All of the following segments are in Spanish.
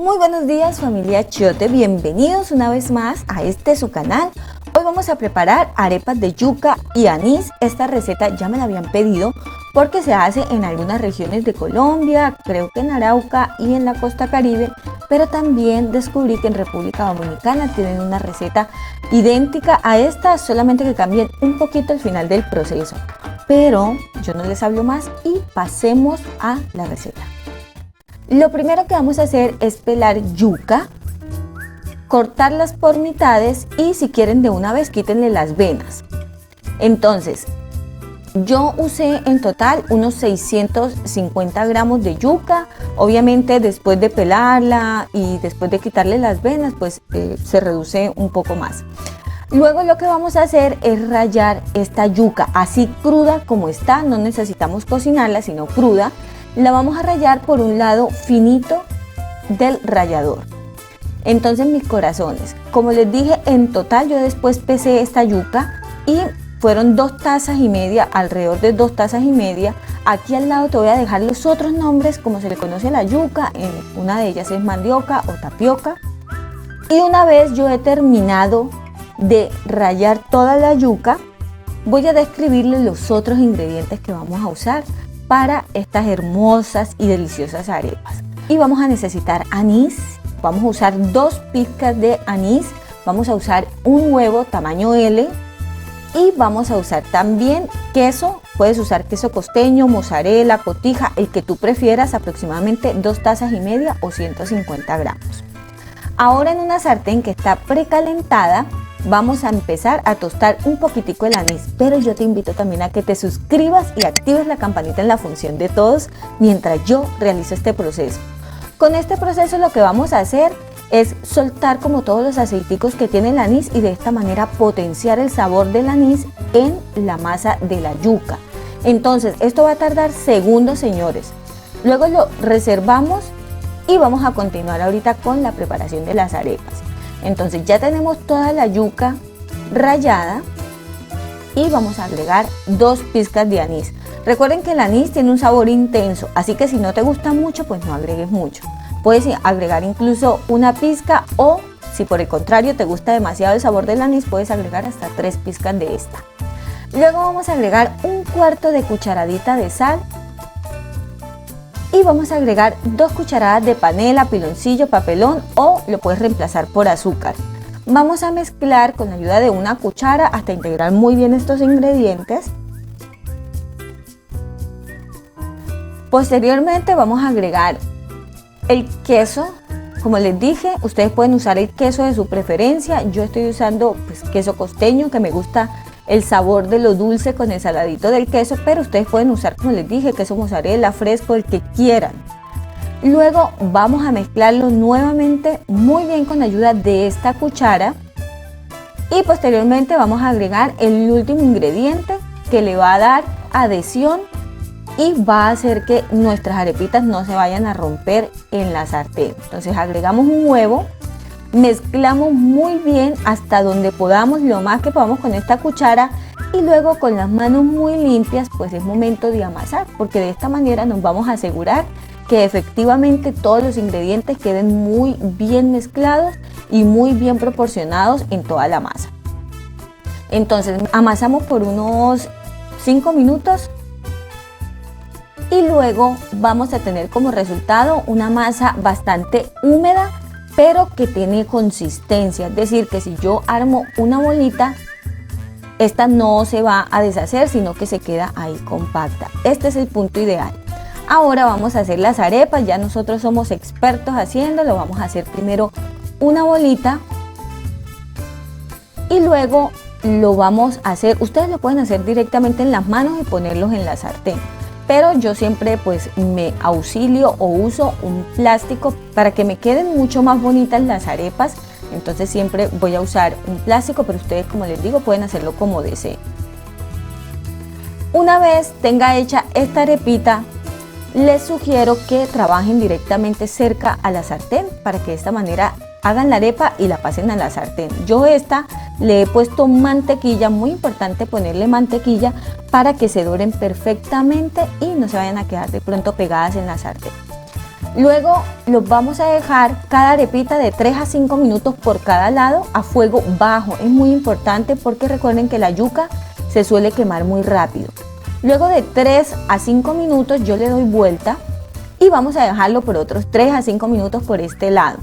Muy buenos días, familia Chiote, bienvenidos una vez más a su canal. Hoy vamos a preparar arepas de yuca y anís. Esta receta ya me la habían pedido porque se hace en algunas regiones de Colombia, creo que en Arauca y en la costa Caribe, pero también descubrí que en República Dominicana tienen una receta idéntica a esta, solamente que cambien un poquito el final del proceso. Pero yo no les hablo más y pasemos a la receta. Lo primero que vamos a hacer es pelar yuca, cortarlas por mitades y si quieren de una vez quítenle las venas. Entonces, yo usé en total unos 650 gramos de yuca. Obviamente después de pelarla y después de quitarle las venas, pues se reduce un poco más. Luego lo que vamos a hacer es rallar esta yuca así cruda como está, no necesitamos cocinarla sino cruda. La vamos a rallar por un lado finito del rallador. Entonces, mis corazones, como les dije, en total yo después pesé esta yuca y fueron 2 tazas y media, alrededor de 2 tazas y media. Aquí al lado te voy a dejar los otros nombres, como se le conoce a la yuca. Una de ellas es mandioca o tapioca. Y una vez yo he terminado de rallar toda la yuca, voy a describirles los otros ingredientes que vamos a usar para estas hermosas y deliciosas arepas. Y vamos a necesitar anís, vamos a usar 2 pizcas de anís, vamos a usar un huevo tamaño L y vamos a usar también queso. Puedes usar queso costeño, mozzarella, cotija, el que tú prefieras, aproximadamente 2 tazas y media o 150 gramos. Ahora en una sartén que está precalentada, vamos a empezar a tostar un poquitico el anís, pero yo te invito también a que te suscribas y actives la campanita en la función de todos mientras yo realizo este proceso. Con este proceso lo que vamos a hacer es soltar como todos los aceiticos que tiene el anís y de esta manera potenciar el sabor del anís en la masa de la yuca. Entonces esto va a tardar segundos, señores. Luego lo reservamos y vamos a continuar ahorita con la preparación de las arepas. Entonces ya tenemos toda la yuca rallada y vamos a agregar 2 pizcas de anís. Recuerden que el anís tiene un sabor intenso, así que si no te gusta mucho, pues no agregues mucho. Puedes agregar incluso una pizca o si por el contrario te gusta demasiado el sabor del anís, puedes agregar hasta 3 pizcas de esta. Luego vamos a agregar un cuarto de cucharadita de sal. Y vamos a agregar 2 cucharadas de panela, piloncillo, papelón o lo puedes reemplazar por azúcar. Vamos a mezclar con la ayuda de una cuchara hasta integrar muy bien estos ingredientes. Posteriormente vamos a agregar el queso. Como les dije, ustedes pueden usar el queso de su preferencia. Yo estoy usando queso costeño, que me gusta el sabor de lo dulce con el saladito del queso, pero ustedes pueden usar, como les dije, queso mozzarella fresco, el que quieran. Luego vamos a mezclarlo nuevamente muy bien con la ayuda de esta cuchara y posteriormente vamos a agregar el último ingrediente que le va a dar adhesión y va a hacer que nuestras arepitas no se vayan a romper en la sartén. Entonces agregamos un huevo. Mezclamos muy bien hasta donde podamos, lo más que podamos con esta cuchara y luego con las manos muy limpias pues es momento de amasar, porque de esta manera nos vamos a asegurar que efectivamente todos los ingredientes queden muy bien mezclados y muy bien proporcionados en toda la masa. Entonces amasamos por unos 5 minutos y luego vamos a tener como resultado una masa bastante húmeda pero que tiene consistencia, es decir, que si yo armo una bolita, esta no se va a deshacer, sino que se queda ahí compacta. Este es el punto ideal. Ahora vamos a hacer las arepas, ya nosotros somos expertos haciéndolo. Vamos a hacer primero una bolita y luego lo vamos a hacer, ustedes lo pueden hacer directamente en las manos y ponerlos en la sartén. Pero yo siempre me auxilio o uso un plástico para que me queden mucho más bonitas las arepas. Entonces siempre voy a usar un plástico, pero ustedes, como les digo, pueden hacerlo como deseen. Una vez tenga hecha esta arepita, les sugiero que trabajen directamente cerca a la sartén para que de esta manera hagan la arepa y la pasen a la sartén. Yo le he puesto mantequilla, muy importante ponerle mantequilla para que se doren perfectamente y no se vayan a quedar de pronto pegadas en la sartén. Luego los vamos a dejar cada arepita de 3 a 5 minutos por cada lado a fuego bajo. Es muy importante porque recuerden que la yuca se suele quemar muy rápido. Luego de 3 a 5 minutos yo le doy vuelta y vamos a dejarlo por otros 3 a 5 minutos por este lado.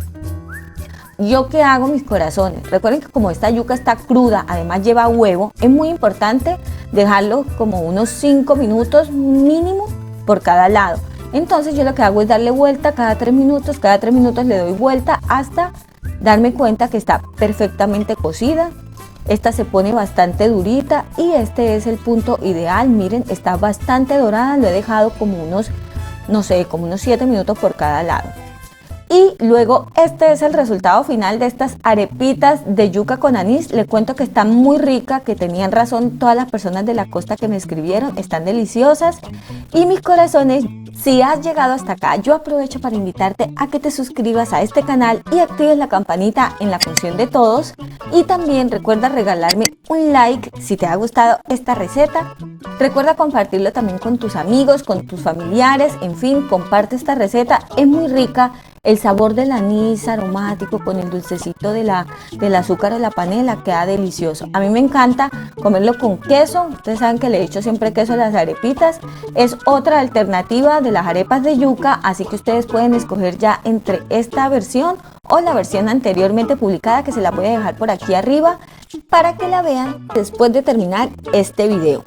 ¿Yo qué hago, mis corazones? Recuerden que como esta yuca está cruda, además lleva huevo, es muy importante dejarlo como unos 5 minutos mínimo por cada lado. Entonces yo lo que hago es darle vuelta cada 3 minutos le doy vuelta hasta darme cuenta que está perfectamente cocida. Esta se pone bastante durita y este es el punto ideal. Miren, está bastante dorada, lo he dejado como unos, no sé, como unos 7 minutos por cada lado. Y luego este es el resultado final de estas arepitas de yuca con anís. Les cuento que están muy ricas, que tenían razón todas las personas de la costa que me escribieron, están deliciosas. Y mis corazones, si has llegado hasta acá, yo aprovecho para invitarte a que te suscribas a este canal y actives la campanita en la función de todos. Y también recuerda regalarme un like si te ha gustado esta receta. Recuerda compartirlo también con tus amigos, con tus familiares, en fin, comparte esta receta, es muy rica. El sabor del anís aromático con el dulcecito del azúcar o la panela queda delicioso. A mí me encanta comerlo con queso. Ustedes saben que le echo siempre queso a las arepitas. Es otra alternativa de las arepas de yuca, así que ustedes pueden escoger ya entre esta versión o la versión anteriormente publicada, que se la voy a dejar por aquí arriba para que la vean después de terminar este video.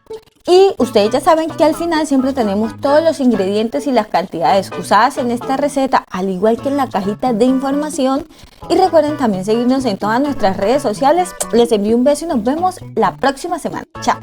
Y ustedes ya saben que al final siempre tenemos todos los ingredientes y las cantidades usadas en esta receta, al igual que en la cajita de información. Y recuerden también seguirnos en todas nuestras redes sociales. Les envío un beso y nos vemos la próxima semana. Chao.